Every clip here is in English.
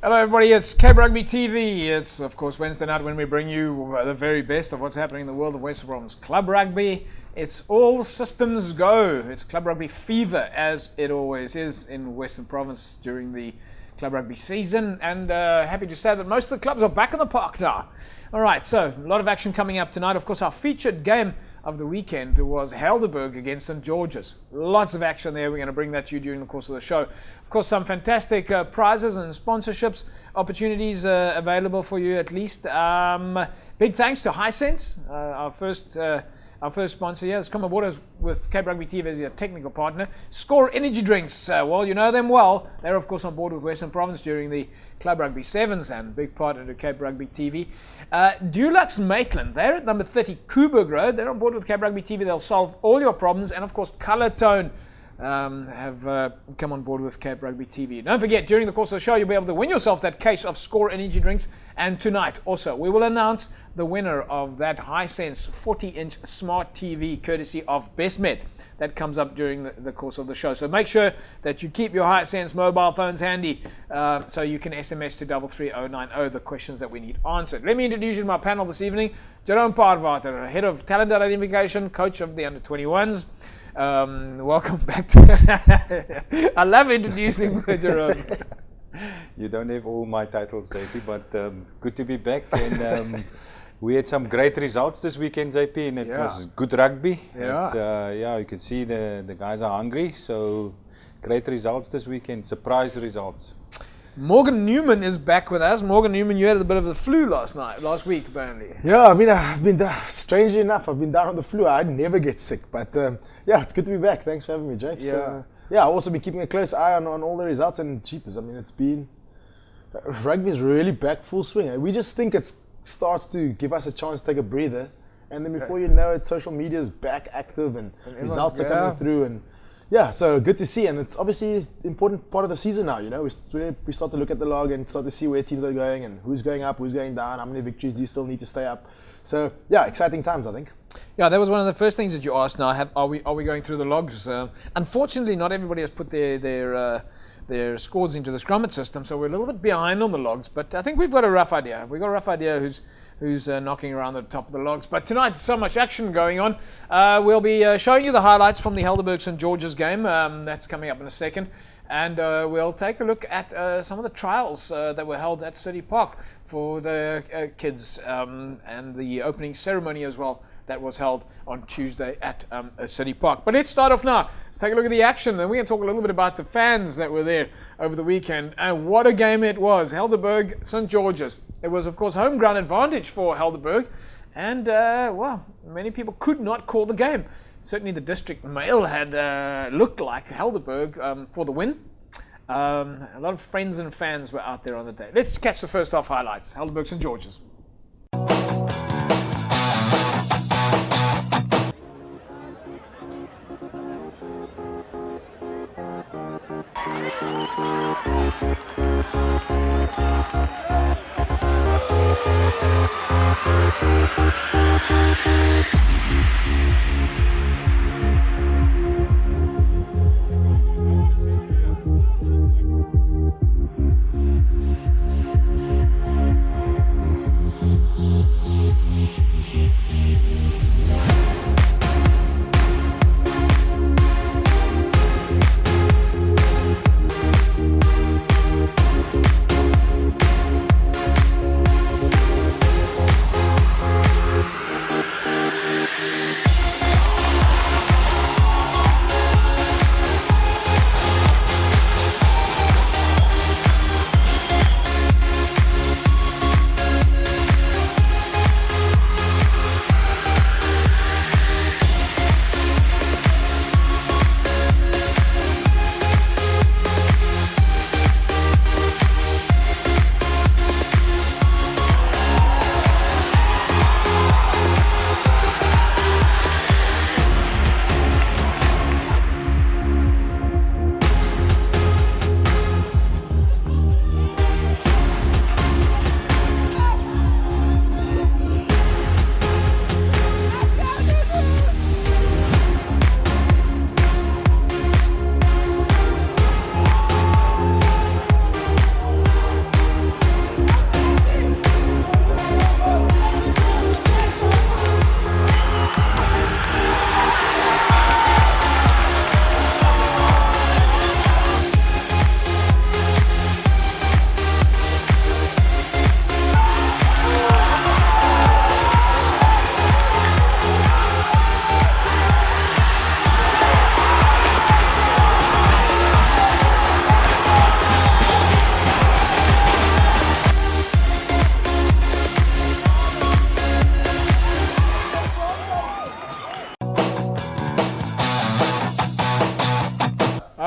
Hello everybody, it's Rugby TV. It's of course Wednesday night when we bring you the very best of what's happening in the world of Western Province Club Rugby. It's all systems go. It's Club Rugby fever, as it always is in Western Province during the Club Rugby season, and happy to say that most of the clubs are back in the park now. Alright, so a lot of action coming up tonight. Of course, our featured game of the weekend was Helderberg against St. George's. Lots of action there. We're going to bring that to you during the course of the show. Of course, some fantastic prizes and sponsorships opportunities available for you at least. Big thanks to Hisense, our first sponsor here. Has come aboard with Cape Rugby TV as their technical partner. Score Energy Drinks. Well, you know them well. They're, of course, on board with Western Province during the Club Rugby Sevens and big partner to Cape Rugby TV. Dulux Maitland. They're at number 30 Coburg Road. They're on board with Cape Rugby TV. They'll solve all your problems. And, of course, Colour Tone have come on board with Cape Rugby TV. Don't forget, during the course of the show, you'll be able to win yourself that case of Score Energy Drinks. And tonight, also, we will announce the winner of that Hisense 40-inch smart TV courtesy of BestMed. That comes up during the course of the show. So make sure that you keep your Hisense mobile phones handy so you can SMS to 33090 the questions that we need answered. Let me introduce you to my panel this evening. Jerome Parvater, Head of Talent Identification, Coach of the Under-21s. Welcome back to... I love introducing Jerome. You don't have all my titles, JP, but good to be back. And we had some great results this weekend, JP, and it was good rugby. You can see the guys are hungry, so great results this weekend, surprise results. Morgan Newman is back with us. Morgan Newman, you had a bit of the flu last week, apparently. Yeah, I've been strangely enough, I've been down on the flu. I never get sick, but it's good to be back. Thanks for having me, Jake. Yeah. I've also been keeping a close eye on all the results and jeepers. It's been, rugby is really back full swing. We just think it starts to give us a chance to take a breather, and then before you know it, social media is back active and results are coming through, and so good to see. And it's obviously an important part of the season now. We start to look at the log and start to see where teams are going and who's going up, who's going down, how many victories do you still need to stay up. So exciting times, I think. Yeah, that was one of the first things that you asked. Now, are we going through the logs? Unfortunately, not everybody has put their scores into the Scrummett system, so we're a little bit behind on the logs. But I think we've got a rough idea. We've got a rough idea who's knocking around the top of the logs. But tonight, so much action going on. We'll be showing you the highlights from the Helderberg St. George's game. That's coming up in a second. And we'll take a look at some of the trials that were held at City Park for the kids and the opening ceremony as well that was held on Tuesday at City Park. But let's start off now. Let's take a look at the action, and we're going to talk a little bit about the fans that were there over the weekend. And what a game it was. Helderberg, St. George's. It was, of course, home ground advantage for Helderberg. And, many people could not call the game. Certainly the District Mail had looked like Helderberg for the win. A lot of friends and fans were out there on the day. Let's catch the first half highlights. Helderberg, St. George's.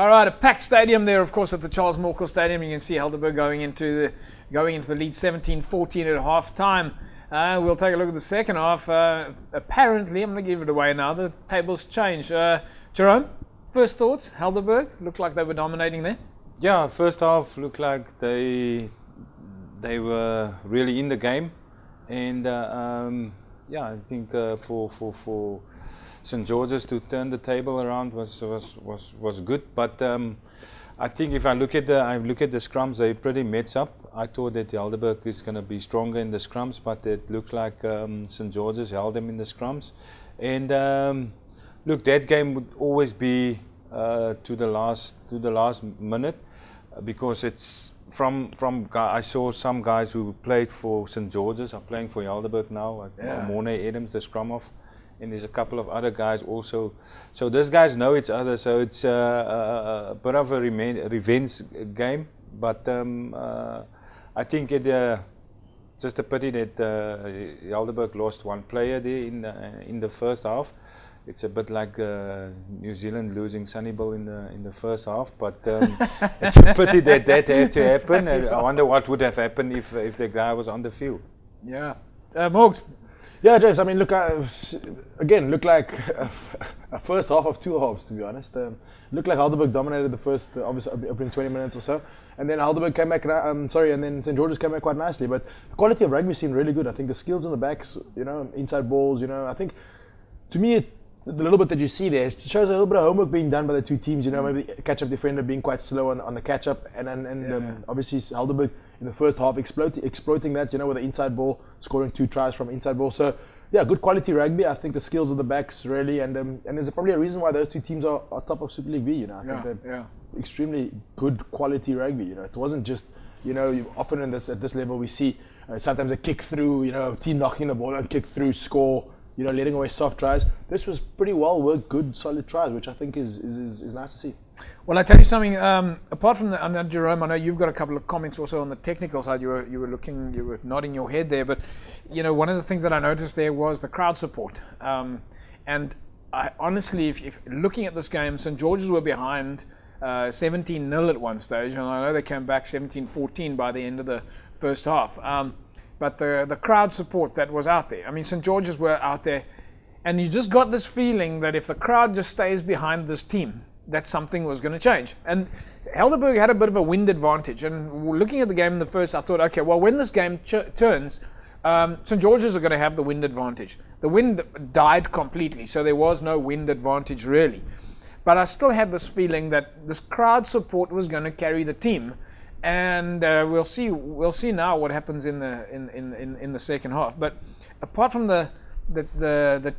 All right, a packed stadium there, of course, at the Charles Morkel Stadium. You can see Helderberg going into the lead 17-14 at half time. We'll take a look at the second half. Apparently, I'm going to give it away now, the tables changed. Jerome, first thoughts? Helderberg looked like they were dominating there. Yeah, first half looked like they were really in the game, and I think for St. George's to turn the table around was good. But I think if I look at the scrums, they pretty matched up. I thought that Helderberg is going to be stronger in the scrums, but it looked like St. George's held them in the scrums. And look, that game would always be to the last minute, because it's from I saw some guys who played for St. George's are playing for Helderberg now, like Morne Adams, the scrum off. And there's a couple of other guys also. So those guys know each other, so it's a bit of a revenge game. But I think just a pity that Helderberg lost one player there in the first half. It's a bit like New Zealand losing Sunnyville in the first half, but it's a pity that had to happen. I wonder what would have happened if the guy was on the field. Yeah, Morgs. Yeah, James, I mean, look like a first half of two halves, to be honest. Looked like Helderberg dominated the first, obviously, opening 20 minutes or so. And then Helderberg came back, and then St. George's came back quite nicely. But the quality of rugby seemed really good. I think the skills in the backs, inside balls, I think, to me, the little bit that you see there shows a little bit of homework being done by the two teams, maybe the catch-up defender being quite slow on the catch-up, and obviously Helderberg in the first half exploiting that, with the inside ball, scoring 2 tries from inside ball. So, yeah, good quality rugby. I think the skills of the backs really, and there's probably a reason why those two teams are top of Super League B. I think they're extremely good quality rugby. It wasn't just, often at this level we see sometimes a kick through, team knocking the ball and kick through, score, letting away soft tries. This was pretty well worked, good, solid tries, which I think is nice to see. Well, I tell you something. Apart from Jerome, I know you've got a couple of comments also on the technical side. You were nodding your head there, but one of the things that I noticed there was the crowd support. And I honestly, if looking at this game, St. George's were behind 17-0 at one stage, and I know they came back 17-14 by the end of the first half. But the crowd support that was out there, I mean, St. George's were out there, and you just got this feeling that if the crowd just stays behind this team, that something was going to change. And Helderberg had a bit of a wind advantage. And looking at the game in the first, I thought, okay, well, when this game turns, St. George's are going to have the wind advantage. The wind died completely, so there was no wind advantage really. But I still had this feeling that this crowd support was going to carry the team. And we'll see now what happens in the second half. But apart from the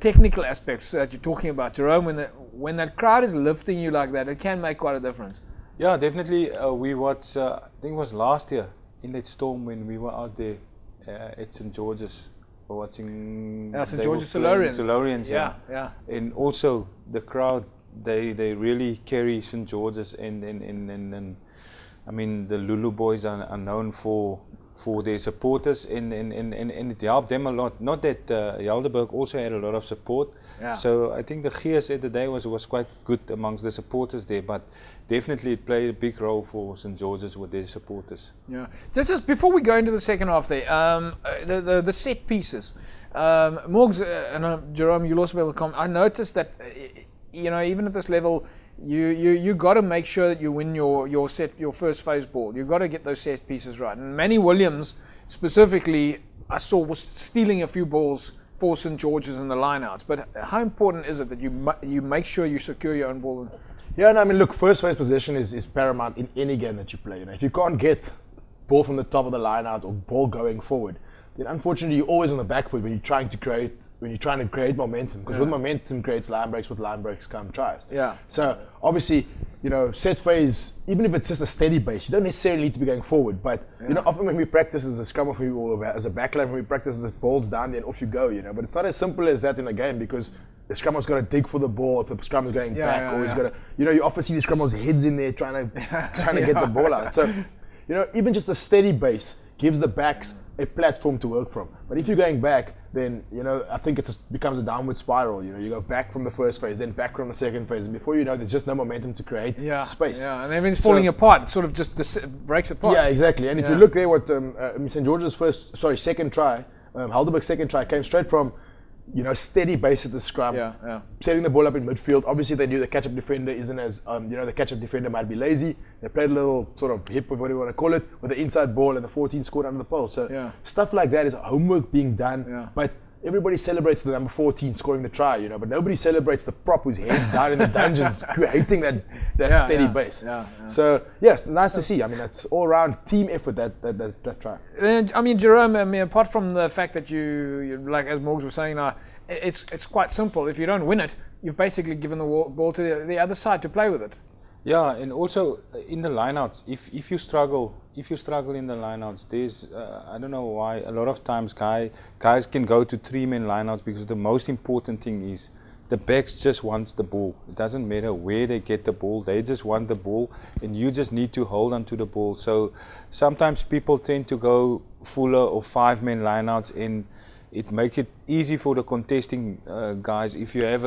technical aspects that you're talking about, Jerome, when that crowd is lifting you like that, it can make quite a difference. Yeah, definitely. We watched, I think it was last year in that storm when we were out there at St. George's watching St. George's Silurians. Yeah. And also the crowd, they really carry St. George's, and I mean, the Lulu boys are known for their supporters, and it helped them a lot. Not that Helderberg also had a lot of support. Yeah. So I think the gears at the day was quite good amongst the supporters there, but definitely it played a big role for St. George's with their supporters. Yeah. Just before we go into the second half there, the set pieces. Morgs and Jerome, you'll also be able to comment. I noticed that, even at this level, you got to make sure that you win your first phase ball. You've got to get those set pieces right. And Manny Williams specifically, I saw, was stealing a few balls for St. George's in the lineouts. But how important is it that you make sure you secure your own ball? Yeah, and I mean, look, first phase possession is paramount in any game that you play. If you can't get ball from the top of the lineout or ball going forward, then unfortunately you're always on the back foot when you're trying to create momentum, because with momentum creates line breaks, with line breaks come tries. Yeah. So obviously, set phase, even if it's just a steady base, you don't necessarily need to be going forward. But often when we practice as a scrum or as a backline, when we practice the ball's down, then off you go. But it's not as simple as that in a game, because the scrummer's got to dig for the ball if the scrummer's going back, or he's got to. You often see the scrummer's heads in there trying to get the ball out. So even just a steady base gives the backs a platform to work from. But if you're going back, then I think it just becomes a downward spiral. You go back from the first phase, then back from the second phase, and before you know, there's just no momentum to create space. Yeah, and everything's falling apart. It sort of just breaks apart. Yeah, exactly. And if you look there, what St. George's second try, Helderberg's second try came straight from steady base at the scrum, setting the ball up in midfield. Obviously, they knew the catch-up defender isn't as, the catch-up defender might be lazy. They played a little sort of hip, whatever you want to call it, with the inside ball, and the 14 scored under the pole. So stuff like that is homework being done. But everybody celebrates the number 14 scoring the try, but nobody celebrates the prop whose head's down in the dungeons, creating that steady base. So yes, nice to see. I mean, that's all-round team effort that try. I mean, Jerome. I mean, apart from the fact that you like, as Morgs was saying, it's quite simple. If you don't win it, you've basically given the ball to the other side to play with it. Yeah, and also in the lineouts, if you struggle in the lineouts, there's I don't know why a lot of times guys can go to 3-man lineouts, because the most important thing is the backs just want the ball. It doesn't matter where they get the ball, they just want the ball, and you just need to hold on to the ball. So sometimes people tend to go fuller or 5-man lineouts, and it makes it easy for the contesting guys. If you have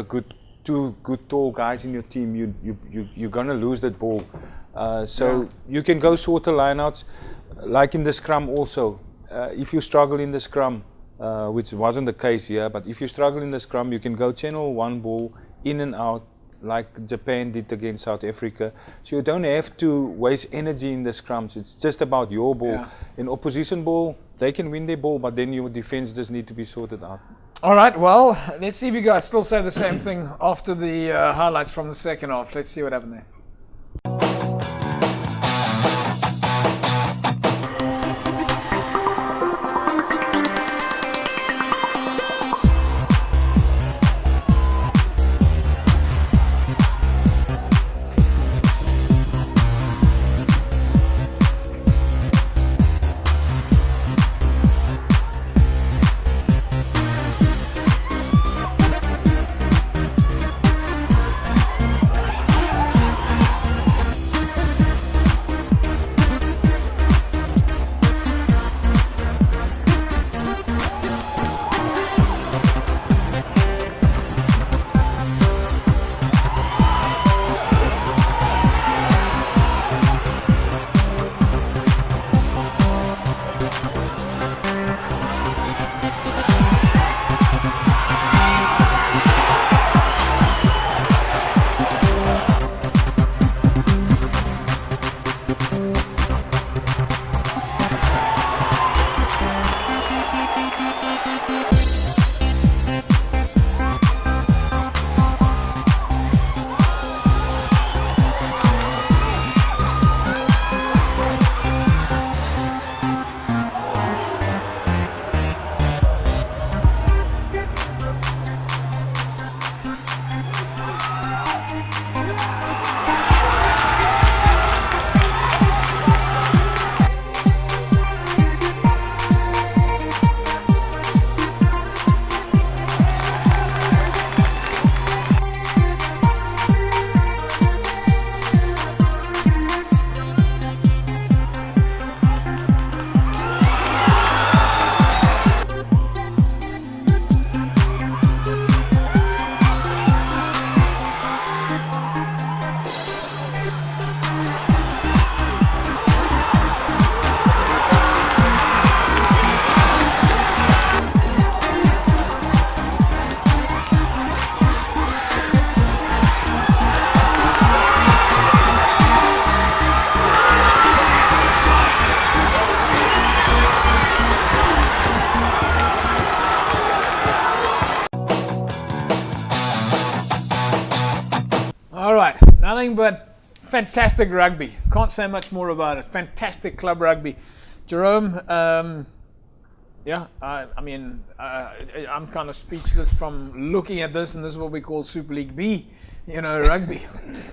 two good tall guys in your team, you're gonna lose that ball. So you can go shorter lineouts, like in the scrum also. If you struggle in the scrum, which wasn't the case here, but if you struggle in the scrum, you can go channel one ball in and out, like Japan did against South Africa. So you don't have to waste energy in the scrums. It's just about your ball. In opposition ball, they can win their ball, but then your defense just need to be sorted out. All right, well, let's see if you guys still say the same thing after the highlights from the second half. Let's see what happened there. Nothing but fantastic rugby. Can't say much more about it. Fantastic club rugby. Jerome, I'm kind of speechless from looking at this, and this is what we call Super League B, rugby.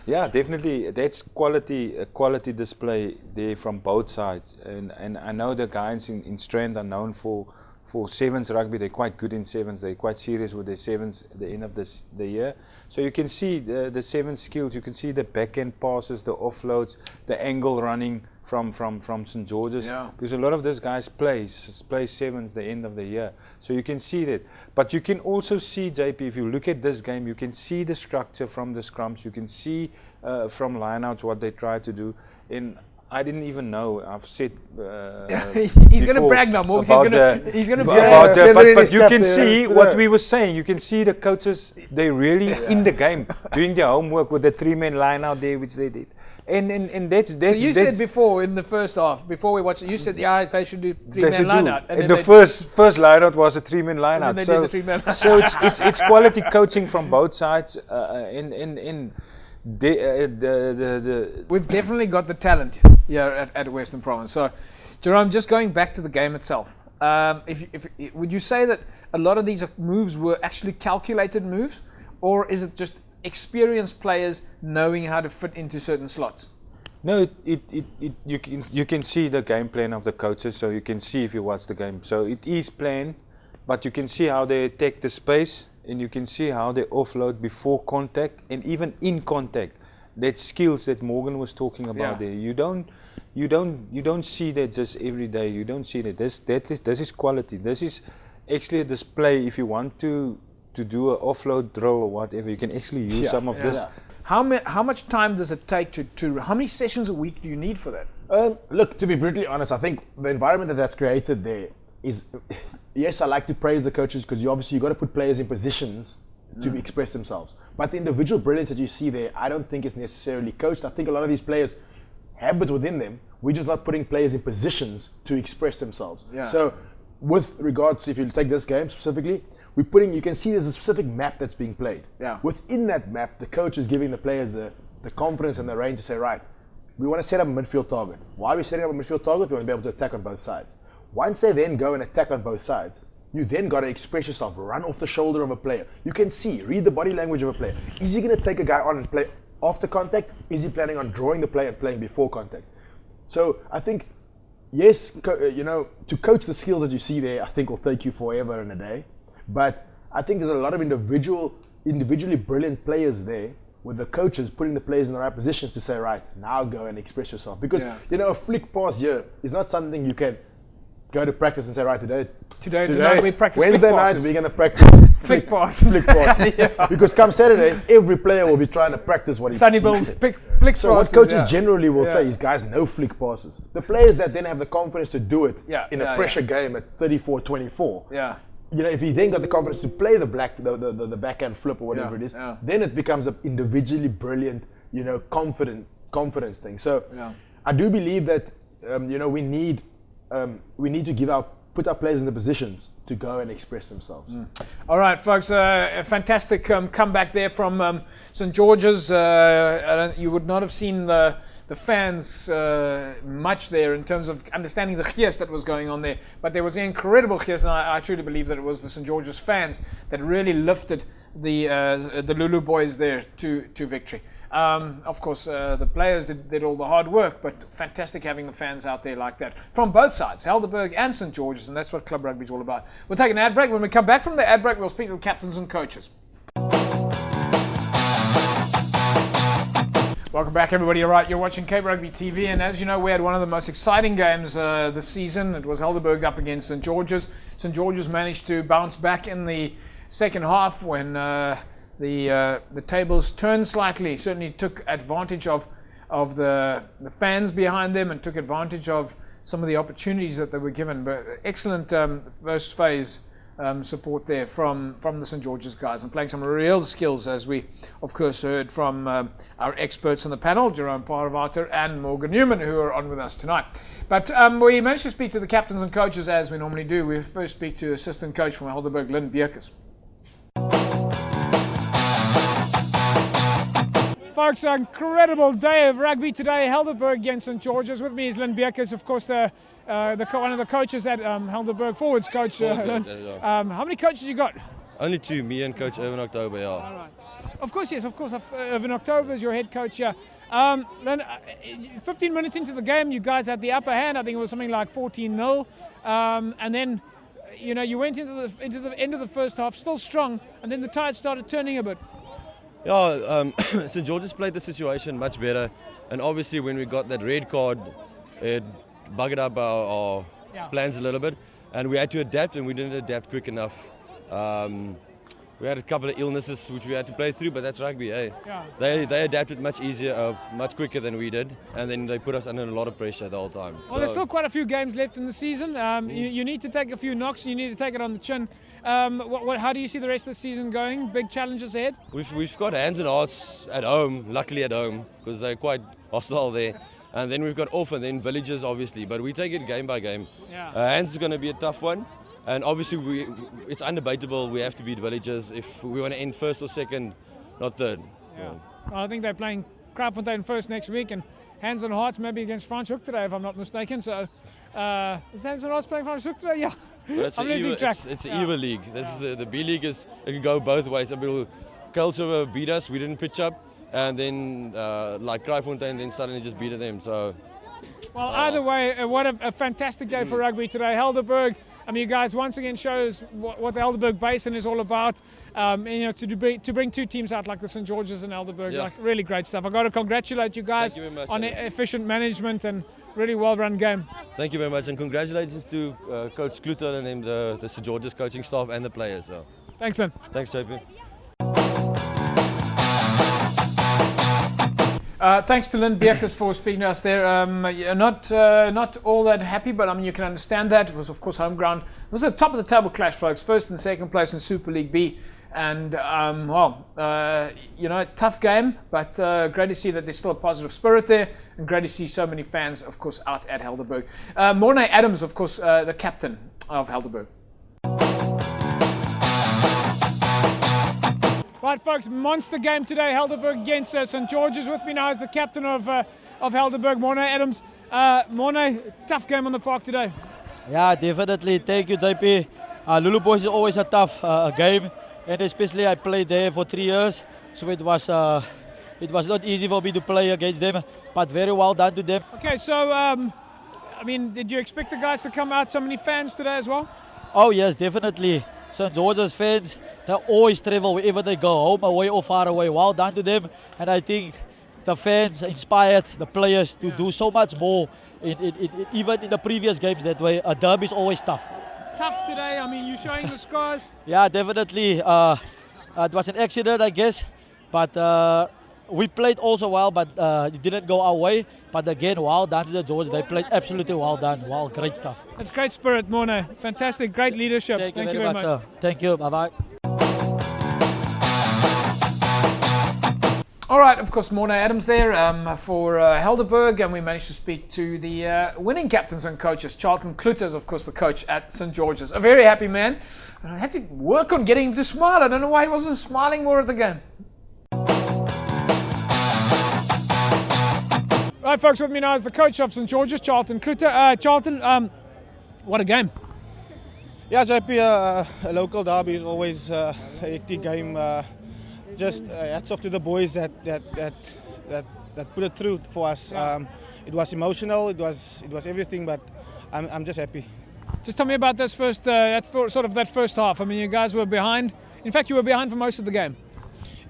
Yeah, definitely. That's quality display there from both sides. And I know the guys in Strand are known for sevens rugby. They're quite good in sevens. They're quite serious with their sevens at the end of the year. So you can see the seven skills. You can see the backhand passes, the offloads, the angle running. from St. George's, because a lot of these guys play sevens the end of the year, so you can see that. But you can also see, JP, if you look at this game, you can see the structure from the scrums, you can see from lineouts what they try to do. And I didn't even know. I've said he's going to brag now, Morgs. He's going to brag. But you can see what we were saying. You can see the coaches, they're really in the game, doing their homework with the 3-man line out there, which they did. And that's so you said before in the first half, before we watched it, you said they should do 3-man line out. And the first line out was a 3-man line out. And then they did the 3-man line out. So it's quality coaching from both sides. We've definitely got the talent here at Western Province. So, Jerome, just going back to the game itself, would you say that a lot of these moves were actually calculated moves, or is it just experienced players knowing how to fit into certain slots? No, you can see the game plan of the coaches, so you can see if you watch the game. So it is planned, but you can see how they attack the space, and you can see how they offload before contact and even in contact. That skills that Morgan was talking about there. You don't see that just every day. You don't see that. This is quality. This is actually a display. If you want to do an offload drill or whatever, you can actually use some of this. How much time does it take to how many sessions a week do you need for that? Look, to be brutally honest, I think the environment that's created there is, yes, I like to praise the coaches because you got to put players in positions to express themselves. But the individual brilliance that you see there, I don't think is necessarily coached. I think a lot of these players have it within them. We're just not putting players in positions to express themselves. Yeah. So with regards to, if you take this game specifically, you can see there's a specific map that's being played. Yeah. Within that map, the coach is giving the players the confidence and the range to say, right, we want to set up a midfield target. Why are we setting up a midfield target? We want to be able to attack on both sides. Once they then go and attack on both sides, you then got to express yourself, run off the shoulder of a player. You can read the body language of a player. Is he going to take a guy on and play after contact? Is he planning on drawing the play and playing before contact? So I think, yes, to coach the skills that you see there, I think will take you forever and a day. But I think there's a lot of individually brilliant players there, with the coaches putting the players in the right positions to say, right, now go and express yourself. Because, a flick pass here is not something you can go to practice and say, right, today we practice Wednesday flick night passes. we're going to practice flick passes. Because come Saturday, every player will be trying to practice what he Sunny Bill's flick passes. So what coaches generally will say is, guys, no flick passes. The players that then have the confidence to do it in a pressure game at 34-24. Yeah. If he then got the confidence to play the backhand flip or whatever it is, then it becomes an individually brilliant, confidence thing. So I do believe that we need to put our players in the positions to go and express themselves. All right, folks, a fantastic comeback there from St. George's. You would not have seen the fans much there in terms of understanding the geest that was going on there, but there was an incredible geest, and I truly believe that it was the St. George's fans that really lifted the Lulu boys there to victory. Of course, the players did all the hard work, but fantastic having the fans out there like that from both sides, Helderberg and St. George's, and that's what club rugby is all about. We'll take an ad break. When we come back from the ad break, we'll speak to the captains and coaches. Welcome back, everybody. All right, you're watching Cape Rugby TV, and as you know, we had one of the most exciting games this season. It was Helderberg up against St. George's. St. George's managed to bounce back in the second half when the tables turned slightly. Certainly took advantage of the fans behind them and took advantage of some of the opportunities that they were given. But excellent first phase support there from the St. George's guys, and playing some real skills, as we of course heard from our experts on the panel, Jerome Paravater and Morgan Newman, who are on with us tonight. But we managed to speak to the captains and coaches as we normally do. We first speak to assistant coach from Helderberg, Lynn Beerkes. Folks, an incredible day of rugby today. Helderberg against St. George's. With me is Lynn Beerkes, of course, one of the coaches at Helderberg, forwards coach. How many coaches you got? Only two, me and Coach Irvin October, yeah. All right. Of course, yes, of course. Irvin October is your head coach here. Then, 15 minutes into the game, you guys had the upper hand. I think it was something like 14-0. And then, you went into the end of the first half, still strong, and then the tide started turning a bit. Yeah, St. George's played the situation much better, and obviously when we got that red card, it buggered up our Yeah. plans a little bit, and we had to adapt, and we didn't adapt quick enough. We had a couple of illnesses which we had to play through, but that's rugby, eh? Yeah. They adapted much easier, much quicker than we did, and then they put us under a lot of pressure the whole time. Well, there's still quite a few games left in the season. You need to take a few knocks. You need to take it on the chin. How do you see the rest of the season going? Big challenges ahead? We've got Hands and Hearts at home, luckily at home, because they're quite hostile there. And then we've got Off and then Villages, obviously. But we take it game by game. Yeah. Hands is going to be a tough one. And obviously, it's undebatable we have to beat Villages if we want to end first or second, not third. Yeah. Well, I think they're playing Kraaifontein first next week, and Hands on Hearts maybe against Franschhoek today, if I'm not mistaken. So, is Hands on Hearts playing Franschhoek today? Yeah. It's an evil league. This is the B League it can go both ways. I mean, Culture beat us, we didn't pitch up, and then like Kraaifontein then suddenly just beat them. So. Well, either way, what a fantastic day for rugby today. Helderberg. I mean, you guys once again shows what the Helderberg Basin is all about. To bring two teams out like the St. George's and Helderberg, like really great stuff. I've got to congratulate you guys on efficient management and really well-run game. Thank you very much, and congratulations to Coach Kluter and then the St. George's coaching staff and the players. So. Thanks, Lynn. Thanks, JP. Thanks to Lynn Beekers for speaking to us there. Not all that happy, but I mean you can understand that. It was of course home ground. It was the top of the table clash, folks. First and second place in Super League B, and tough game, but great to see that there's still a positive spirit there, and great to see so many fans, of course, out at Helderberg. Morné Adams, of course, the captain of Helderberg. Right, folks, monster game today. Helderberg against St. George's. With me now is the captain of Helderberg, Morné Adams. Morné, tough game on the park today. Yeah, definitely. Thank you, JP. Lulu Boys is always a tough game, and especially I played there for 3 years, so it was not easy for me to play against them, but very well done to them. Okay, so did you expect the guys to come out? So many fans today as well? Oh yes, definitely. St. George's fans, they always travel wherever they go, home, away or far away. Well done to them, and I think the fans inspired the players to do so much more. Even in the previous games that way, a derby is always tough. Tough today. I mean, you're showing the scars. Yeah, definitely. It was an accident, I guess, but we played also well, but it didn't go our way. But again, well done to the George. They played absolutely well done. Wow, great stuff. That's great spirit, Morné. Fantastic, great leadership. Thank you very much, sir. Thank you. Bye-bye. All right, of course, Morné Adams there for Helderberg, and we managed to speak to the winning captains and coaches. Charlton Kluter is, of course, the coach at St. George's. A very happy man. I had to work on getting him to smile. I don't know why he wasn't smiling more at the game. Right, folks, with me now is the coach of St. George's, Charlton Kluter. Charlton, what a game. Yeah, JP, a local derby is always a hectic game. Just hats off to the boys that put it through for us. Yeah. It was emotional, it was everything, but I'm just happy. Just tell me about this first, that first half. I mean, you guys were behind. In fact, you were behind for most of the game.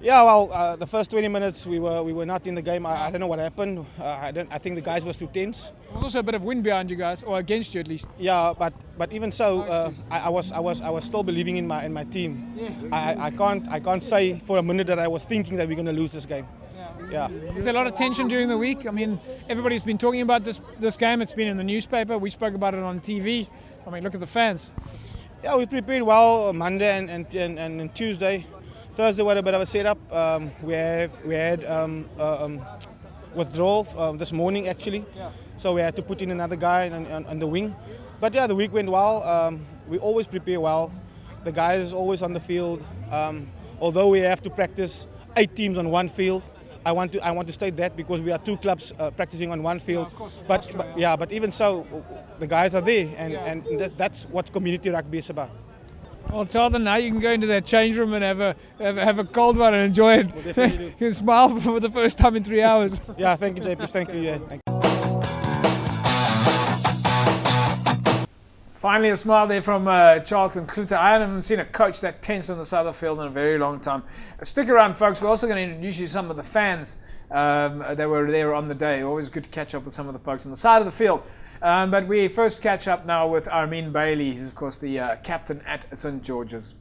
Yeah, well, the first 20 minutes we were not in the game. I don't know what happened. I think the guys were too tense. There was also a bit of wind behind you guys, or against you at least. Yeah, but even so, I was still believing in my team. Yeah. I can't say for a minute that I was thinking that we're going to lose this game. Yeah. Is there a lot of tension during the week? I mean, everybody's been talking about this game. It's been in the newspaper. We spoke about it on TV. I mean, look at the fans. Yeah, we prepared well Monday and Tuesday. Thursday was a bit of a setup. We had withdrawal this morning actually, so we had to put in another guy on the wing. But yeah, the week went well. We always prepare well. The guys always on the field. Although we have to practice 8 teams on one field, I want to state that because we are 2 clubs practicing on one field. But even so, the guys are there, and that's what community rugby is about. Well, Charlton, now you can go into that change room and have a cold one and enjoy it. You can smile for the first time in 3 hours. Yeah, thank you, JP. Thank you. Yeah. Thank you. Finally, a smile there from Charlton Kluter. I haven't seen a coach that tense on the side of the field in a very long time. Stick around, folks. We're also going to introduce you to some of the fans that were there on the day. Always good to catch up with some of the folks on the side of the field. But we first catch up now with Armin Bailey. He's, of course, the captain at St. George's.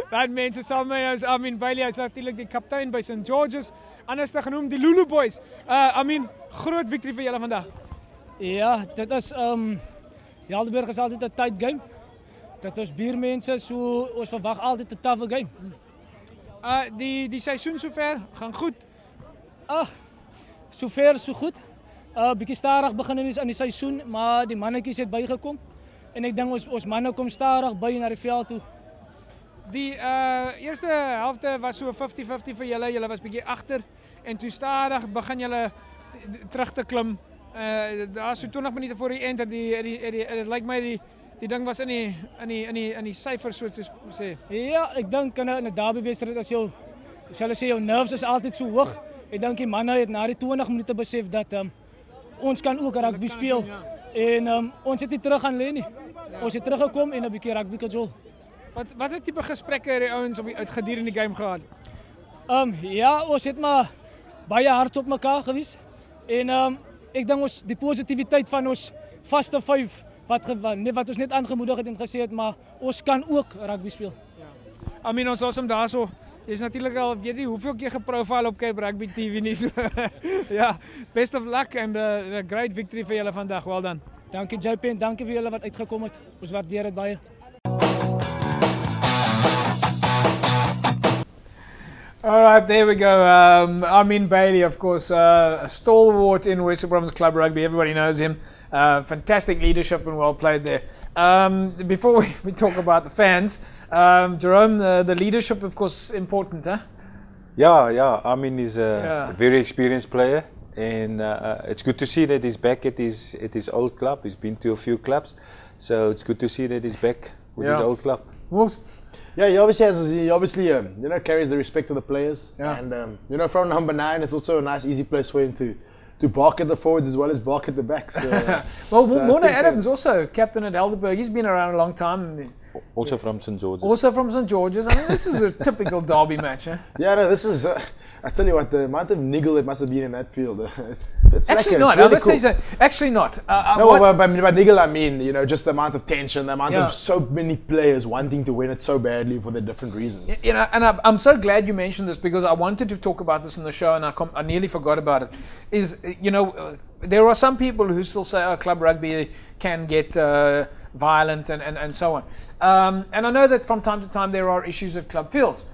Right mense, saam met my is Armin Bailey, hy's natuurlik die kaptein by St. George's, anders te genoem die Lulu Boys. Armin, groot victory vir julle vandag. Ja, dit is Helderberg is altyd 'n tight game. Dat ons buurmense so ons verwag altyd 'n tough game. Die seisoen sover gaan goed. Sover so goed. Bietjie stadig begin in die seisoen, maar die mannetjies het bygekom en ek dink ons manne kom stadig by na die veld toe. Die eerste helfte was so 50-50 vir julle. Julle was bietjie agter en toe stadig begin julle terug te klim. Daar so 20 minute voor die end dit lyk my die ding was in die syfer so te sê. Ja, ek dink in 'n derby wedstryd as jou nerves is altyd so hoog. Ek dink die manne het na die 20 minute besef dat ons kan ook rugby speel en ons het nie terug gaan lê nie. Ons het teruggekom en 'n bietjie rugby gespeel. Wat het tipe gesprekke het die ouens gedurende die game gehad? Ja, ons het maar baie hard op mekaar gewees. En ek dink ons die positiwiteit van ons vaste 5 wat ons net aangemoedig het en gesê het, maar ons kan ook rugby speel. Ja. I mean, ons was hom daarso. Jy's natuurlik al weet nie hoeveel keer geprofile op Cape Rugby TV nie so. Ja, best of luck and a great victory vir julle vandag. Well done. Dankie JP en dankie vir julle wat uitgekom het. Ons waardeer dit baie. All right, there we go. Armin Bailey, of course, a stalwart in Western Province Club Rugby. Everybody knows him. Fantastic leadership and well played there. Before we talk about the fans, Jerome, the leadership, of course, important, huh? Yeah. Armin is a very experienced player, and it's good to see that he's back at his old club. He's been to a few clubs, so it's good to see that he's back with his old club. Wolves. Yeah, he obviously carries the respect of the players, and from number 9, it's also a nice, easy place for him to bark at the forwards as well as bark at the backs. So, Mona Adams also captain at Helderberg. He's been around a long time. Also from St. George's. Also from St. George's. I mean, this is a typical derby match, eh? Yeah, no, this is. I tell you what, the amount of niggle that must have been in that field. It's actually not. Really cool. Actually not. By niggle I mean, just the amount of tension, the amount of so many players wanting to win it so badly for their different reasons. And I'm so glad you mentioned this because I wanted to talk about this in the show and I nearly forgot about it. There are some people who still say, club rugby can get violent and so on. And I know that from time to time there are issues at club fields.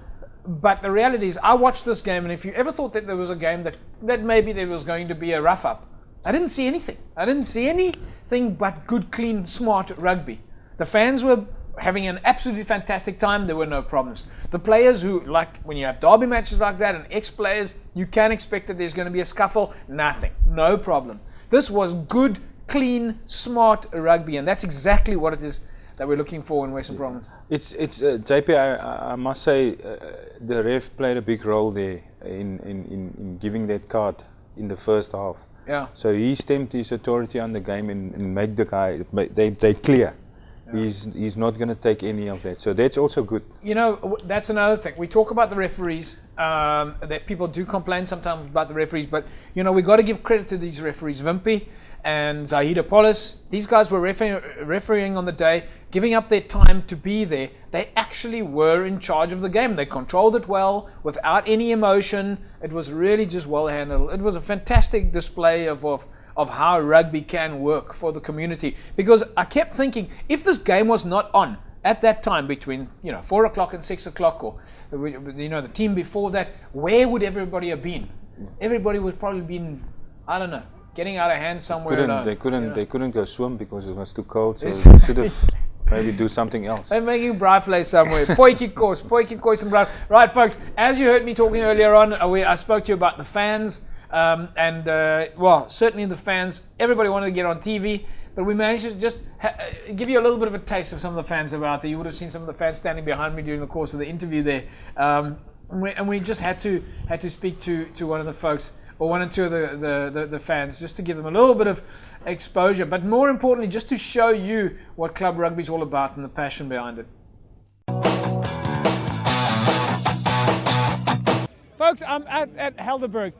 But the reality is, I watched this game, and if you ever thought that there was a game that maybe there was going to be a rough up, I didn't see anything. I didn't see anything but good, clean, smart rugby. The fans were having an absolutely fantastic time. There were no problems. The players who, like when you have derby matches like that and ex-players, you can expect that there's going to be a scuffle. Nothing. No problem. This was good, clean, smart rugby, and that's exactly what it is that we're looking for in Western Province. It's JP. I must say the ref played a big role there in giving that card in the first half. Yeah. So he stamped his authority on the game and made the guy they clear. Yeah. He's not going to take any of that. So that's also good. That's another thing. We talk about the referees. That people do complain sometimes about the referees, but we got to give credit to these referees, Wimpy and Zahida Polis. These guys were refereeing on the day, giving up their time to be there. They actually were in charge of the game. They controlled it well, without any emotion. It was really just well handled. It was a fantastic display of how rugby can work for the community. Because I kept thinking, if this game was not on at that time between 4 o'clock and 6 o'clock, or the team before that, where would everybody have been? Everybody would probably been, I don't know, getting out of hand somewhere. They couldn't go swim because it was too cold. So they should have maybe do something else. They're making braafvleis somewhere. Potjie kos and braaf. Right, folks. As you heard me talking earlier on, I spoke to you about the fans, certainly the fans. Everybody wanted to get on TV, but we managed to just give you a little bit of a taste of some of the fans that were out there. You would have seen some of the fans standing behind me during the course of the interview there. And we just had to speak to one of the folks. or one or two of the fans, just to give them a little bit of exposure, but more importantly, just to show you what club rugby is all about and the passion behind it. Folks, I'm at Helderberg.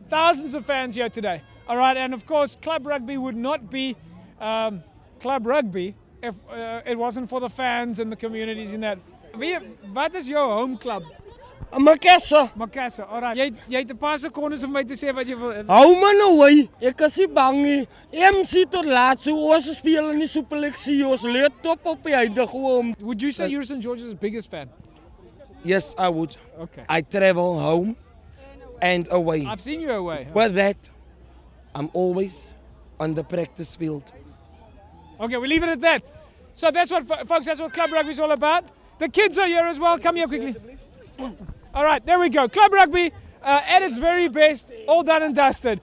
Thousands of fans here today. All right, and of course, club rugby would not be club rugby if it wasn't for the fans and the communities in that. Wat is jou home club? Makassar. Makassar, alright. Jy het 'n paar sekondes om my te sê wat jy wil. Hou maar nou hy. Ek is nie bang nie. MC tot laat so ons speel in die Super League. Ons leer top op die huidige hom. Would you say you're St. George's biggest fan? Yes, I would. Okay. I travel home and away. I've seen you away. With that, I'm always on the practice field. Okay, we'll leave it at that. So that's what, folks, that's what club rugby is all about. The kids are here as well. Come here quickly. All right, there we go. Club rugby at its very best, all done and dusted.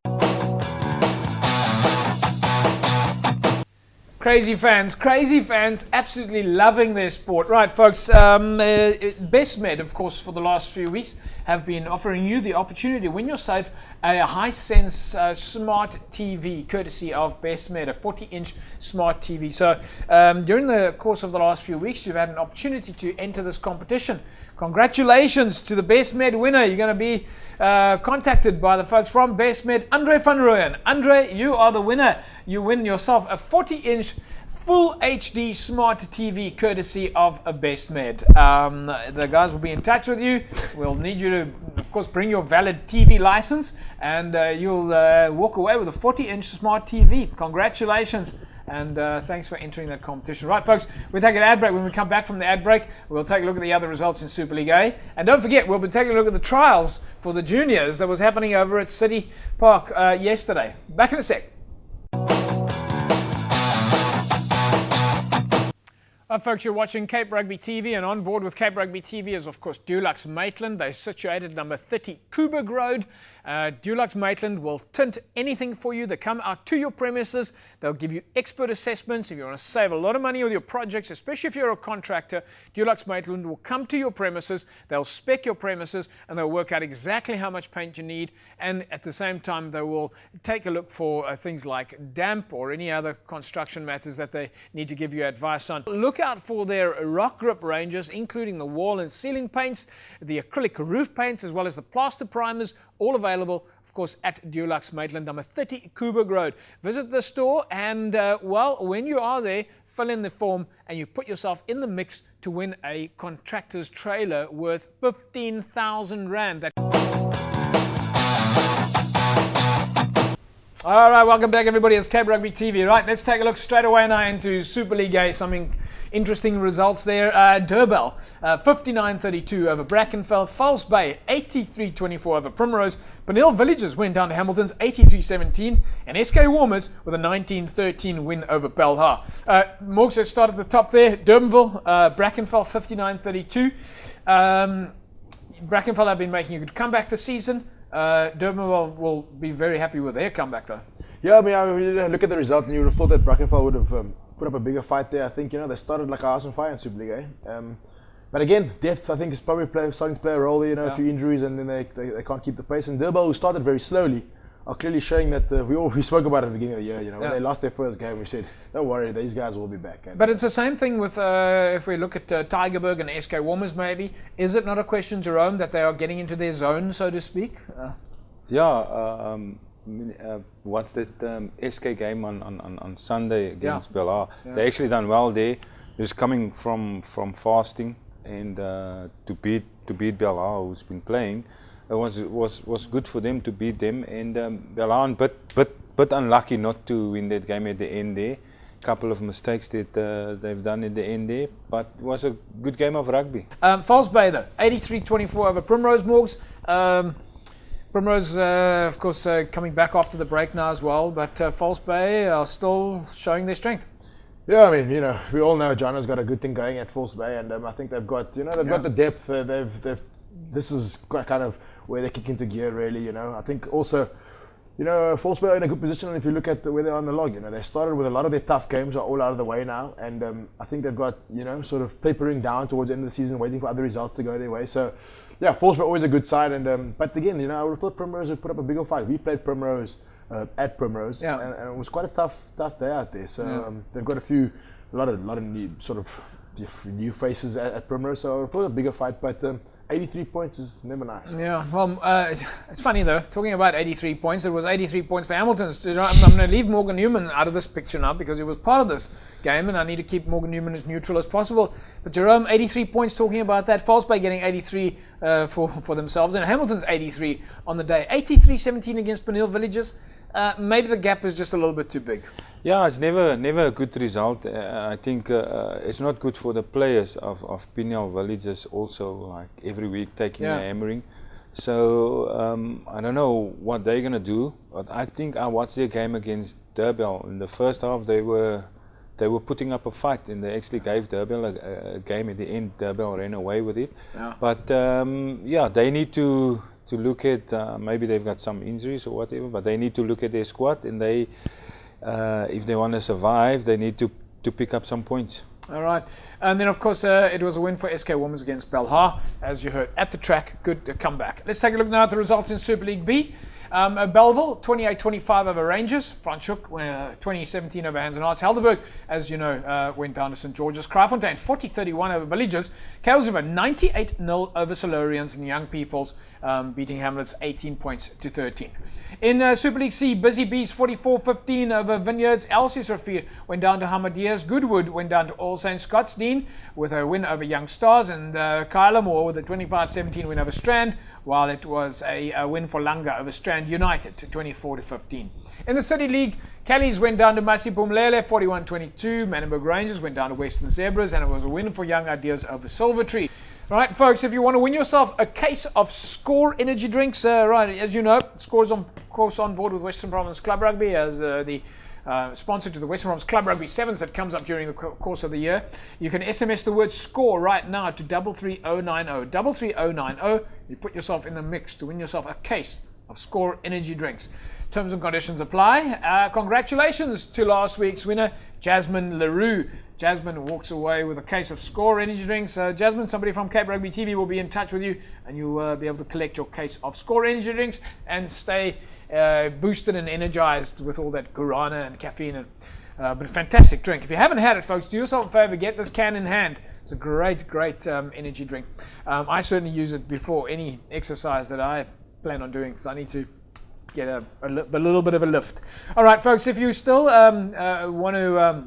Crazy fans, absolutely loving their sport. Right, folks, BestMed, of course, for the last few weeks, have been offering you the opportunity to win yourself a Hisense smart TV, courtesy of BestMed, a 40-inch smart TV. So during the course of the last few weeks, you've had an opportunity to enter this competition. Congratulations to the BestMed winner. You're going to be contacted by the folks from BestMed, Andre van Rooyen. Andre, you are the winner. You win yourself a 40-inch full HD smart TV courtesy of a BestMed. The guys will be in touch with you. We'll need you to, of course, bring your valid TV license, and you'll walk away with a 40-inch smart TV. Congratulations. And thanks for entering that competition. Right, folks, we'll take an ad break. When we come back from the ad break, we'll take a look at the other results in Super League A. And don't forget, we'll be taking a look at the trials for the juniors that was happening over at City Park yesterday. Back in a sec. Folks, you're watching Cape Rugby TV, and on board with Cape Rugby TV is, of course, Dulux Maitland. They're situated number 30 Coburg Road. Dulux Maitland will tint anything for you. They come out to your premises. They'll give you expert assessments. If you want to save a lot of money with your projects, especially if you're a contractor, Dulux Maitland will come to your premises. They'll spec your premises, and they'll work out exactly how much paint you need. And at the same time, they will take a look for things like damp or any other construction matters that they need to give you advice on. Look out for their rock grip ranges, including the wall and ceiling paints, the acrylic roof paints, as well as the plaster primers, all available, of course, at Dulux Maitland, number 30 Coburg Road. Visit the store, and well, when you are there, fill in the form and you put yourself in the mix to win a contractor's trailer worth 15,000 Rand. All right, welcome back, everybody. It's Cape Rugby TV. Right, let's take a look straight away now into Super League A. Something interesting results there. Durbell, 59-32 over Brackenfell. False Bay, 83-24 over Primrose. Benil Villages went down to Hamilton's 83-17. And SK Warmers with a 19-13 win over Belhar. Morgs, let's start at the top there. Durbanville, Brackenfell, 59-32. Brackenfell have been making a good comeback this season. Durban will be very happy with their comeback, though. Yeah, I mean, look at the result, and you would have thought that Brackenfell would have put up a bigger fight there. I think, they started like a house on fire in Super League, but again, depth, I think, is probably starting to play a role there. A few injuries, and then they can't keep the pace. And Durban, who started very slowly, are clearly showing that we spoke about it at the beginning of the year. When they lost their first game, we said, don't worry, these guys will be back. And, but it's the same thing with if we look at Tygerberg and SK Warmers, maybe. Is it not a question, Jerome, that they are getting into their zone, so to speak? What's that SK game on Sunday against Belhar? They actually done well there. Just coming from fasting and to beat Belhar, who's been playing. It was good for them to beat them, and Belhar, but unlucky not to win that game at the end there. Couple of mistakes that they've done at the end there, but it was a good game of rugby. False Bay, though, 83-24 over Primrose, Morgs. Primrose, of course, coming back after the break now as well, but False Bay are still showing their strength. Yeah, I mean, we all know Jono's got a good thing going at False Bay, and I think they've got, got the depth. This is kind of where they kick into gear, really. I think also, you know, Volkswagen are in a good position. And if you look at where they are on the log, you know, they started with a lot of their tough games are all out of the way now, and I think they've got, you know, sort of tapering down towards the end of the season, waiting for other results to go their way. So, yeah, Volkswagen always a good side, and but again, you know, I would have thought Primrose would put up a bigger fight. We played Primrose at Primrose, and it was quite a tough day out there. So they've got a lot of new sort of new faces at Primrose, so I would have thought a bigger fight, but. 83 points is never nice. Yeah, well, it's funny though, talking about 83 points, it was 83 points for Hamilton. I'm going to leave Morgan Newman out of this picture now because he was part of this game and I need to keep Morgan Newman as neutral as possible. But Jerome, 83 points, talking about that. Falsebay getting 83 for themselves, and Hamilton's 83 on the day. 83-17 against Peniel Villages. Maybe the gap is just a little bit too big. Yeah, it's never a good result. I think it's not good for the players of Peniel Villages also, like every week taking a hammering. So I don't know what they're going to do, but I think I watched their game against Durbell. In the first half they were putting up a fight and they actually gave Durbell a game. At the end Durbell ran away with it. Yeah. But they need to look at, maybe they've got some injuries or whatever, but they need to look at their squad, and they if they want to survive, they need to pick up some points. All right. And then, of course, it was a win for SK Women's against Belhar, as you heard at the track. Good comeback. Let's take a look now at the results in Super League B. Belleville, 28-25 over Rangers. Franschhoek, 20-17 over Hans and Hearts. Helderberg, as you know, went down to St. George's. Kraaifontein, 40-31 over Villages. Kailsriver, 98-0 over Solarians, and Young Peoples beating Hamlets 18 points to 13. In Super League C, Busy Bees 44-15 over Vineyards. Elsie Safir went down to Hamadias. Goodwood went down to All Saints. Scottsdean with a win over Young Stars, and Kylamore with a 25-17 win over Strand, while it was a win for Langa over Strand United to 24-15. In the City League, Kelly's went down to Masipumlele 41-22. Manenberg Rangers went down to Western Zebras, and it was a win for Young Ideas over Silvertree. Right, folks, if you want to win yourself a case of Score energy drinks, as you know, Score is of course on board with Western Province Club Rugby as the sponsor to the Western Province Club Rugby Sevens that comes up during the course of the year. You can SMS the word SCORE right now to 33090. 33090. You put yourself in the mix to win yourself a case of Score energy drinks. Terms and conditions apply. Congratulations to last week's winner, Jasmine LaRue. Jasmine walks away with a case of Score energy drinks. Jasmine, somebody from Cape Rugby TV will be in touch with you, and you'll be able to collect your case of Score energy drinks and stay boosted and energized with all that guarana and caffeine. But a fantastic drink. If you haven't had it, folks, do yourself a favor, get this can in hand. It's a great energy drink. I certainly use it before any exercise that I plan on doing, because I need to get a little bit of a lift. All right, folks, if you still want to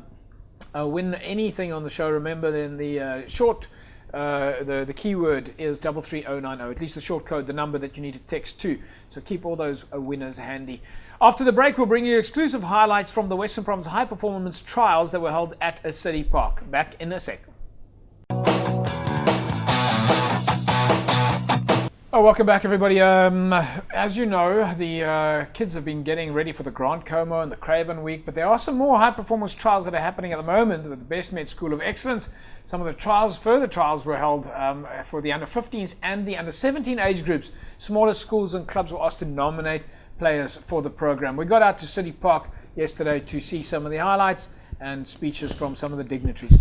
win anything on the show, remember then the short the keyword is 33090, at least the short code, the number that you need to text to. So keep all those winners handy. After the break, we'll bring you exclusive highlights from the Western Province High Performance Trials that were held at a city park. Back in a sec. Oh, welcome back, everybody. As you know, the kids have been getting ready for the Grant Como and the Craven Week, but there are some more high-performance trials that are happening at the moment with the Best Med School of Excellence. Some of the further trials were held for the under-15s and the under-17 age groups. Smaller schools and clubs were asked to nominate players for the program. We got out to City Park yesterday to see some of the highlights and speeches from some of the dignitaries.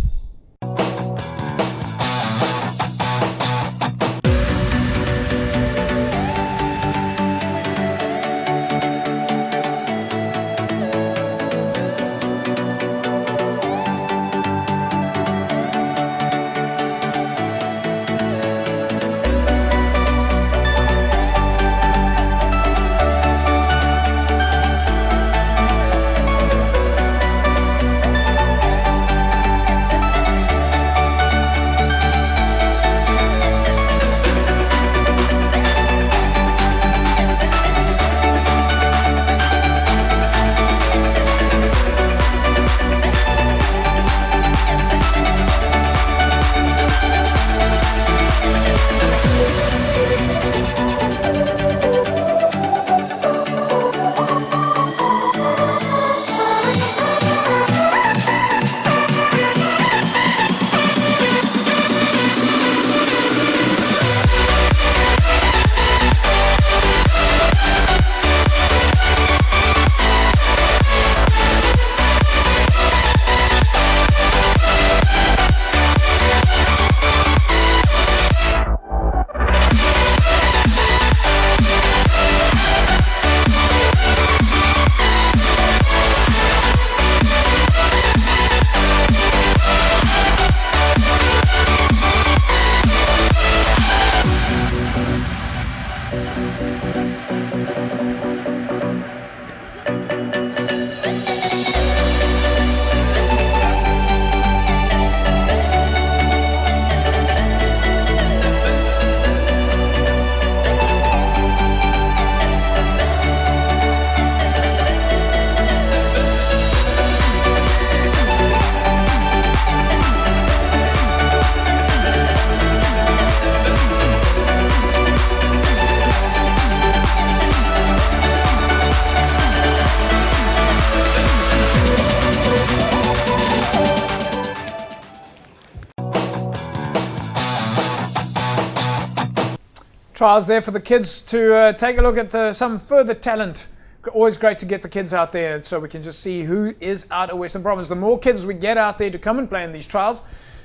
Trials there for the kids to take a look at some further talent. Always great to get the kids out there so we can just see who is out of Western Province. The more kids we get out there to come and play in these trials,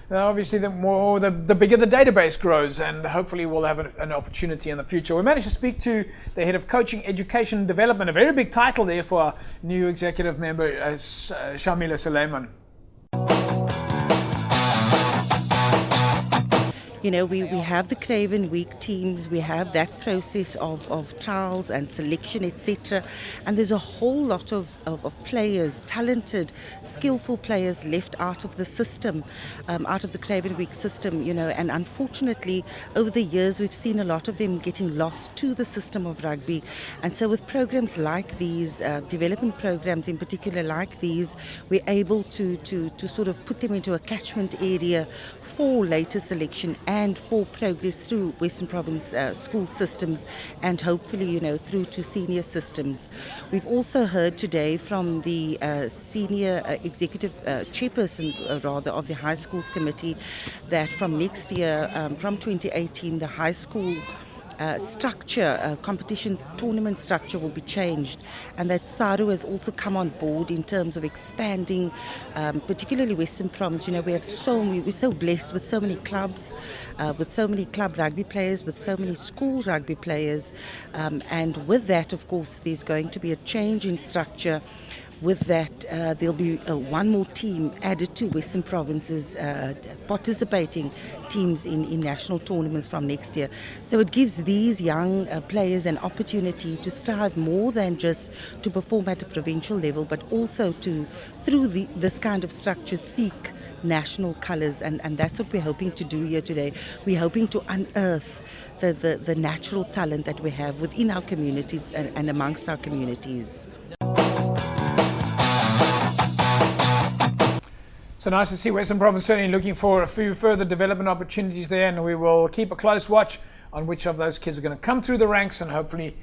obviously the bigger the database grows, and hopefully we'll have an opportunity in the future. We managed to speak to the head of coaching, education, development, a very big title there for our new executive member, Shamila Suleiman. You know, we have the Craven Week teams, we have that process of trials and selection, etc. And there's a whole lot of players, talented, skillful players left out of the system, out of the Craven Week system, you know. And unfortunately, over the years, we've seen a lot of them getting lost to the system of rugby. And so with programs like these, development programs in particular like these, we're able to sort of put them into a catchment area for later selection and for progress through Western Province school systems, and hopefully, you know, through to senior systems. We've also heard today from the senior executive chairperson, rather, of the High Schools Committee, that from next year, from 2018, the high school structure, competition tournament structure will be changed, and that SARU has also come on board in terms of expanding, particularly Western Province. You know, we're so blessed with so many clubs, with so many club rugby players, with so many school rugby players, and with that, of course, there's going to be a change in structure. With that, there'll be one more team added to Western Province's participating teams in national tournaments from next year. So it gives these young players an opportunity to strive more than just to perform at a provincial level, but also to, through this kind of structure, seek national colours, and that's what we're hoping to do here today. We're hoping to unearth the natural talent that we have within our communities and amongst our communities. So nice to see Western Province certainly looking for a few further development opportunities there, and we will keep a close watch on which of those kids are going to come through the ranks and hopefully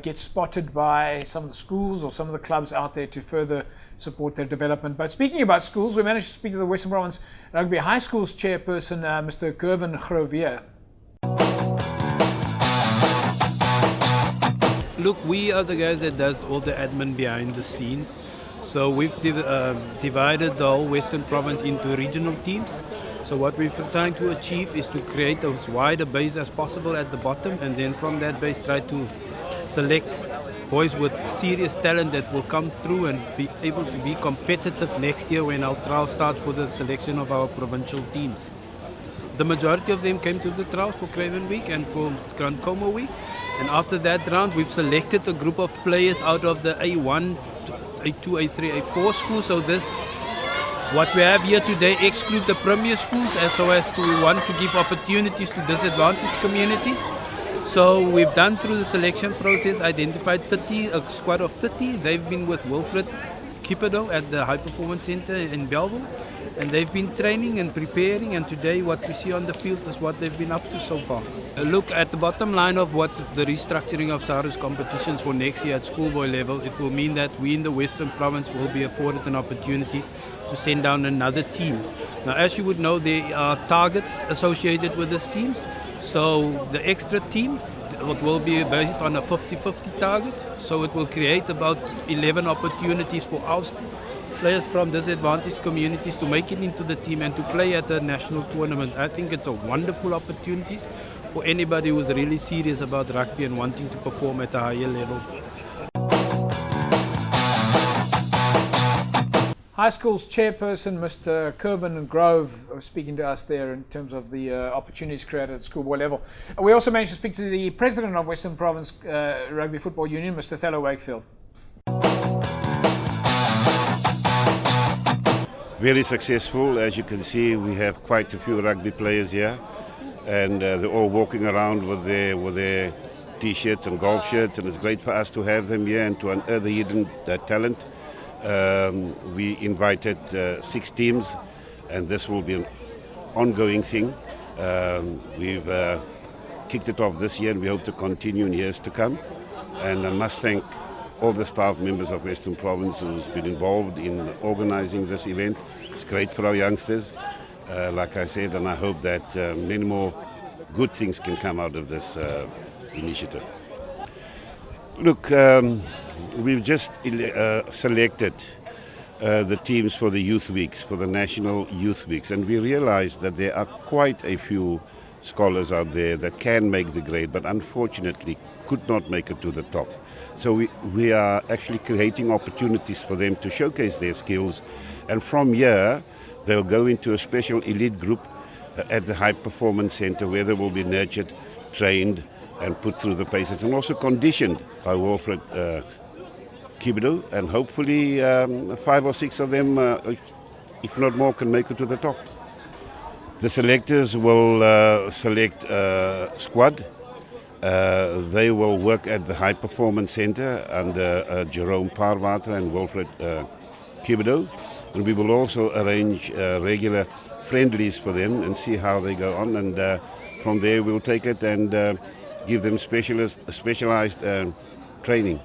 get spotted by some of the schools or some of the clubs out there to further support their development. But speaking about schools, we managed to speak to the Western Province Rugby High Schools chairperson, Mr. Gervin Grovier. Look, we are the guys that does all the admin behind the scenes. So we've divided the whole Western Province into regional teams. So what we're trying to achieve is to create as wide a base as possible at the bottom, and then from that base try to select boys with serious talent that will come through and be able to be competitive next year when our trials start for the selection of our provincial teams. The majority of them came to the trials for Craven Week and for Grand Como Week. And after that round, we've selected a group of players out of the A1, A2, A3, A4 schools. So what we have here today exclude the premier schools, so as to we want to give opportunities to disadvantaged communities. So we've done through the selection process, identified a squad of 30. They've been with Wilfred Kipido at the High Performance Center in Belleville. And they've been training and preparing, and today what we see on the fields is what they've been up to so far. Look at the bottom line of what the restructuring of SARU's competitions for next year at schoolboy level. It will mean that we in the Western Province will be afforded an opportunity to send down another team. Now, as you would know, there are targets associated with these teams. So the extra team, it will be based on a 50-50 target. So it will create about 11 opportunities for our players from disadvantaged communities to make it into the team and to play at a national tournament. I think it's a wonderful opportunity for anybody who's really serious about rugby and wanting to perform at a higher level. High School's chairperson, Mr. Kervin Grove, was speaking to us there in terms of the opportunities created at schoolboy level. We also managed to speak to the president of Western Province Rugby Football Union, Mr. Thello Wakefield. Very successful. As you can see, we have quite a few rugby players here, and they're all walking around with their T-shirts and golf shirts, and it's great for us to have them here and to unearth the hidden talent. We invited 6 teams, and this will be an ongoing thing. We've kicked it off this year, and we hope to continue in years to come. And I must thank all the staff members of Western Province who's been involved in organising this event. It's great for our youngsters, like I said, and I hope that many more good things can come out of this initiative. Look, we've just selected the teams for the youth weeks, for the national youth weeks, and we realized that there are quite a few scholars out there that can make the grade, but unfortunately could not make it to the top. So we are actually creating opportunities for them to showcase their skills, and from here they'll go into a special elite group at the High Performance Centre, where they will be nurtured, trained and put through the paces, and also conditioned by Wilfred Kibido, and hopefully 5 or 6 of them, if not more, can make it to the top. The selectors will select a squad. They will work at the High Performance Centre under Jerome Parwater and Wilfred Kibido, and we will also arrange regular friendlies for them and see how they go on, and from there we'll take it and give them specialized training.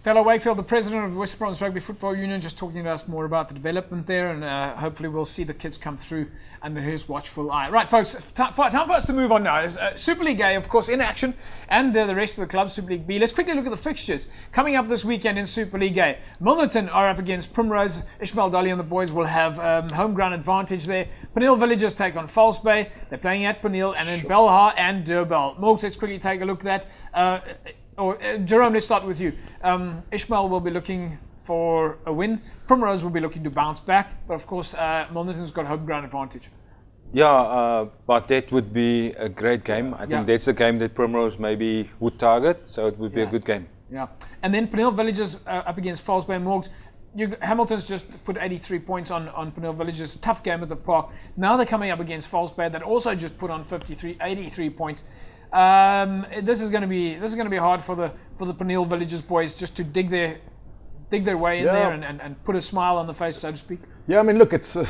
Thello Wakefield, the president of the Western Province Rugby Football Union, just talking to us more about the development there, and hopefully we'll see the kids come through under his watchful eye. Right, folks, time for us to move on now. There's Super League A, of course, in action, and the rest of the clubs, Super League B. Let's quickly look at the fixtures coming up this weekend in Super League A. Milnerton are up against Primrose. Ishmael Dolly and the boys will have home ground advantage there. Peniel Villagers take on False Bay. They're playing at Peniel, and then Belhar and Durban. Morgs, let's quickly take a look at that. Jerome, let's start with you. Ishmael will be looking for a win. Primrose will be looking to bounce back, but of course, Milnerton's got home ground advantage. Yeah, but that would be a great game. I think that's the game that Primrose maybe would target, so it would be a good game. Yeah, and then Peniel Villagers up against False Bay and Morgs. Hamilton's just put 83 points on Peniel Villagers. Tough game at the park. Now they're coming up against False Bay that also just put on 83 points. This is going to be hard for the Peniel Villagers boys just to dig their way in there and put a smile on the face, so to speak. Yeah, I mean, look, it's a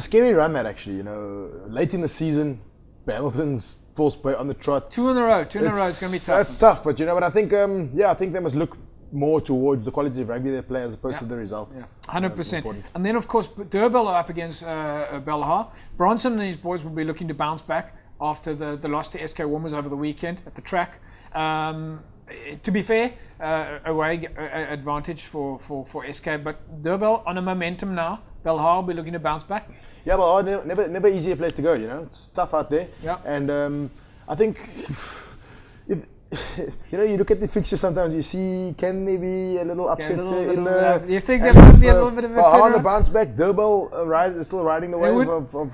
scary run, that actually. You know, late in the season, Hamilton's False Bay on the trot. 2 in a row. It's going to be tough. That's tough, but you know what? I think I think they must look more towards the quality of rugby they play as opposed to the result. Yeah, 100%. And then of course Durban are up against Belhar. Bronson and his boys will be looking to bounce back after the loss to SK Warmers over the weekend at the track. To be fair, away advantage for SK, but Durban on a momentum now. Belhar will be looking to bounce back. Yeah, but never easier place to go. You know, it's tough out there. Yeah. And I think if you look at the fixtures, sometimes you see can there be a little upset there. You think there might be a little bit of a on the bounce back, Durban is still riding the wave of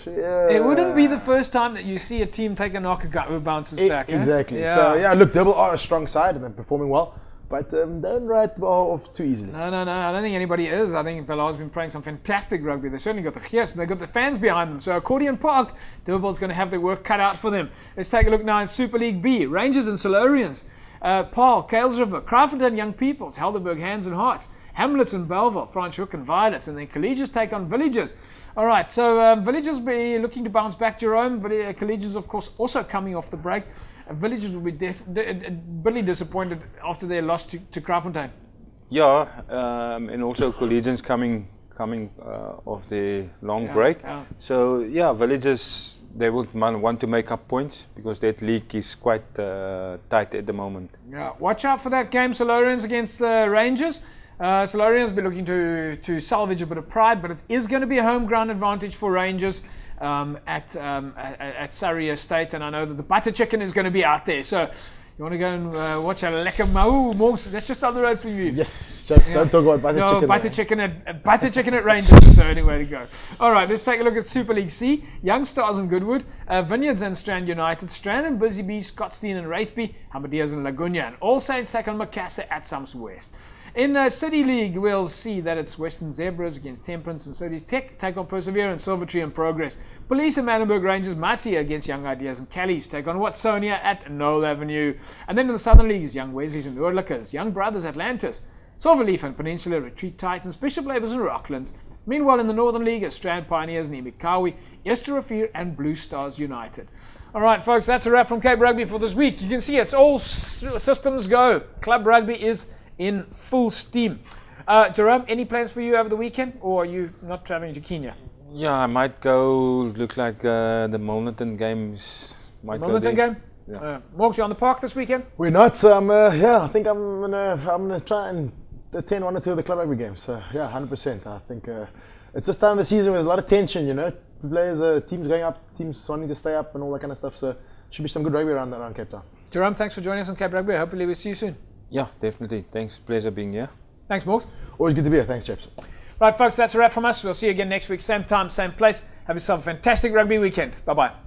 it wouldn't be the first time that you see a team take a knock who bounces back. Exactly. Yeah. So look, Durban are a strong side and they're performing well, but don't write off too easily. No. I don't think anybody is. I think Belhar's been playing some fantastic rugby. They certainly got the gears and they got the fans behind them. So Accordion Park, Durban's going to have their work cut out for them. Let's take a look now in Super League B. Rangers and Silurians, Paarl, Kales River, Kraaifontein Young Peoples, Helderberg Hands and Hearts, Hamlets and Belleville, Franschhoek and Violets, and then Collegians take on Villagers. All right, so Villagers will be looking to bounce back, Jerome, but Collegians, of course, also coming off the break. Villagers will be bitterly disappointed after their loss to Kraaifontein. Yeah, and also Collegians coming off the long break. Yeah. So, Villagers, they would want to make up points because that league is quite tight at the moment. Yeah, watch out for that game, Silurians against Rangers. Silurians will be looking to salvage a bit of pride, but it is going to be a home ground advantage for Rangers at Surrey Estate, and I know that the butter chicken is going to be out there. So, You want to go and watch a lekker mau? Morgs, that's just down the road for you. Yes, Jack, don't talk about butter chicken. No, butter chicken at Rangers, so anyway to go. All right, let's take a look at Super League C. Young Stars and Goodwood, Vineyards and Strand United, Strand and Busy Bees, Scottsdene and Wraithby, Hamadias and Lagunya, and All Saints take on Macassar at Sums West. In City League, we'll see that it's Western Zebras against Temperance and City Tech take on Perseverance, Silvertree and Progress. Police and Manenberg Rangers, Masia against Young Ideas and Callies take on Watsonia at Knoll Avenue. And then in the Southern Leagues, Young Wesleys and Oorlikers, Young Brothers Atlantis, Silverleaf and Peninsula Retreat Titans, Bishop Lavers and Rocklands. Meanwhile, in the Northern League, Strand Pioneers and Imikawi, Ester Rafir and Blue Stars United. All right, folks, that's a wrap from Cape Rugby for this week. You can see it's all systems go. Club Rugby is in full steam. Jerome, any plans for you over the weekend, or are you not traveling to Kenya? Yeah, I might go. Look like the Milnerton games. Milnerton game? Yeah. Morgs, you on the park this weekend? We're not. Yeah, I think I'm gonna try and attend 1 or 2 of the Club Rugby games. So yeah, 100%. I think it's this time of the season where there's a lot of tension. You know, players, teams going up, teams wanting to stay up, and all that kind of stuff. So should be some good rugby around Cape Town. Jerome, thanks for joining us on Cape Rugby. Hopefully we'll see you soon. Yeah, definitely. Thanks. Pleasure being here. Thanks, Morgs. Always good to be here. Thanks, chaps. Right, folks, that's a wrap from us. We'll see you again next week, same time, same place. Have yourself a fantastic rugby weekend. Bye-bye.